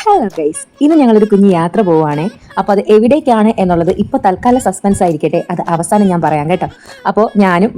Hello guys, ഇന്ന് ഞങ്ങളൊരു കുഞ്ഞു യാത്ര പോവുകയാണേ. അപ്പോൾ അത് എവിടേക്കാണ് എന്നുള്ളത് ഇപ്പോൾ തൽക്കാല സസ്പെൻസ് ആയിരിക്കട്ടെ, അത് അവസാനം ഞാൻ പറയാം കേട്ടോ. അപ്പോൾ ഞാനും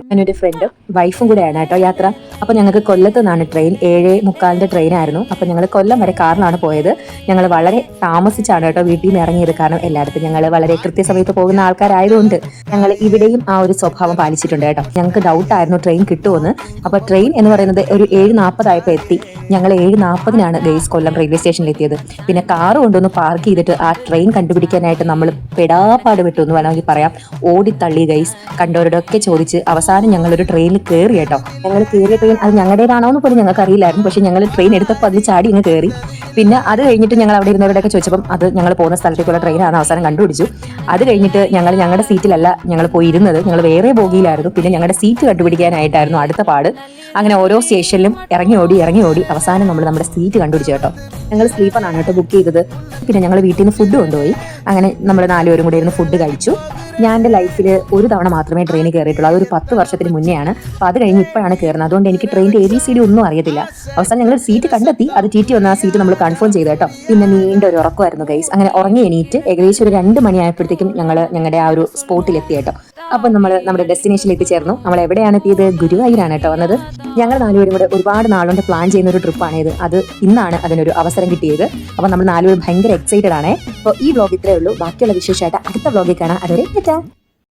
മനൊരു ഫ്രണ്ടും വൈഫും കൂടെയാണ് കേട്ടോ യാത്ര. അപ്പോൾ ഞങ്ങൾക്ക് കൊല്ലത്ത് നിന്നാണ് ട്രെയിൻ, 7:45 ട്രെയിനായിരുന്നു. അപ്പോൾ ഞങ്ങൾ കൊല്ലം വരെ കാറിലാണ് പോയത്. ഞങ്ങൾ വളരെ താമസിച്ചാണ് കേട്ടോ വീട്ടിൽ നിന്ന് ഇറങ്ങിയത്. കാരണം എല്ലായിടത്തും ഞങ്ങൾ വളരെ കൃത്യസമയത്ത് പോകുന്ന ആൾക്കാരായതുകൊണ്ട് ഞങ്ങൾ ഇവിടെയും ആ ഒരു സ്വഭാവം പാലിച്ചിട്ടുണ്ട് കേട്ടോ. ഞങ്ങൾക്ക് ഡൗട്ടായിരുന്നു ട്രെയിൻ കിട്ടുമെന്ന്. അപ്പോൾ ട്രെയിൻ എന്ന് പറയുന്നത് ഒരു 7:40 ആയപ്പോൾ എത്തി. ഞങ്ങൾ 7:40 ഗൈസ് കൊല്ലം റെയിൽവേ സ്റ്റേഷനിൽ എത്തിയത്. പിന്നെ കാറ് കൊണ്ടൊന്ന് പാർക്ക് ചെയ്തിട്ട് ആ ട്രെയിൻ കണ്ടുപിടിക്കാനായിട്ട് നമ്മൾ പെടാപ്പാട് വിട്ടു എന്ന് വേണമെങ്കിൽ പറയാം. ഓടിത്തള്ളി ഗൈസ്, കണ്ടവരോടൊക്കെ ചോദിച്ച് അവസാനം ഞങ്ങളൊരു ട്രെയിനിൽ കയറി കേട്ടോ. ഞങ്ങൾ കയറിയ ട്രെയിൻ അത് ഞങ്ങളുടേതാണോ എന്ന് പോലും ഞങ്ങൾക്ക് അറിയില്ലായിരുന്നു. പക്ഷെ ഞങ്ങൾ ട്രെയിൻ എടുത്തപ്പോൾ അതിൽ ചാടി ഇങ്ങ് കയറി. പിന്നെ അത് കഴിഞ്ഞിട്ട് ഞങ്ങൾ അവിടെ ഇരുന്നവരോടൊക്കെ ചോദിച്ചപ്പം അത് ഞങ്ങൾ പോകുന്ന സ്ഥലത്തേക്കുള്ള ട്രെയിനാണ് അവസാനം കണ്ടുപിടിച്ചു. അത് കഴിഞ്ഞിട്ട് ഞങ്ങളുടെ സീറ്റിലല്ല ഞങ്ങൾ പോയി ഇരുന്നത്, ഞങ്ങൾ വേറെ ബോഗിയിലായിരുന്നു. പിന്നെ ഞങ്ങളുടെ സീറ്റ് കണ്ടുപിടിക്കാനായിട്ടായിരുന്നു അടുത്ത പാട്. അങ്ങനെ ഓരോ സ്റ്റേഷനിലും ഇറങ്ങി ഓടി അവസാനം നമ്മൾ നമ്മുടെ സീറ്റ് കണ്ടുപിടിച്ചു കേട്ടോ. ഞങ്ങൾ സ്ലീപ്പറാണ് കേട്ടോ ബുക്ക് ചെയ്തത്. പിന്നെ ഞങ്ങൾ വീട്ടിൽ നിന്ന് ഫുഡ് കൊണ്ടുപോയി. അങ്ങനെ നമ്മൾ 4 പേരും കൂടി ഇരുന്ന് ഫുഡ് കഴിച്ചു. ഞാൻ എൻ്റെ ലൈഫിൽ ഒരു തവണ മാത്രമേ ട്രെയിനിൽ കയറിയിട്ടുള്ളൂ. അതൊരു 10 വർഷത്തിന് മുന്നെയാണ്. അപ്പോൾ അത് കഴിഞ്ഞ് ഇപ്പോഴാണ് കയറുന്നത്. അതുകൊണ്ട് എനിക്ക് ട്രെയിനിൻ്റെ ABCD ഒന്നും അറിയത്തില്ല. അവസാനം ഞങ്ങൾ സീറ്റ് കണ്ടെത്തി. അത് TT വന്ന ആ സീറ്റ് നമ്മൾ കൺഫേം ചെയ്തു കേട്ടോ. പിന്നെ നീണ്ട ഒരു ഉറക്കമായിരുന്നു ഗൈസ്. അങ്ങനെ ഉറങ്ങി എണീറ്റ് ഏകദേശം ഒരു 2 മണിയായപ്പോഴത്തേക്കും ഞങ്ങളുടെ ആ ഒരു സ്പോട്ടിലെത്തി കേട്ടോ. അപ്പം നമ്മൾ നമ്മുടെ ഡെസ്റ്റിനേഷനിൽ എത്തിച്ചേർന്നു. നമ്മൾ എവിടെയാണ് എത്തിയത്? ഗുരുവായൂരാണ് കേട്ടോ വന്നത്. ഞങ്ങൾ 4 പേരും കൂടെ ഒരുപാട് നാളുകൊണ്ട് പ്ലാൻ ചെയ്യുന്ന ഒരു ട്രിപ്പാണ് ഇത്. അത് ഇന്നാണ് അതിനൊരു അവസരം കിട്ടിയത്. അപ്പം നമ്മൾ 4 പേരും ഭയങ്കര എക്സൈറ്റഡ് ആണ്. അപ്പോൾ ഈ വ്ലോഗ് ഇത്രയേ ഉള്ളൂ. ബാക്കിയുള്ള വിശേഷമായിട്ട് അടുത്ത വ്ലോഗിൽ കാണാം. അതുവരെ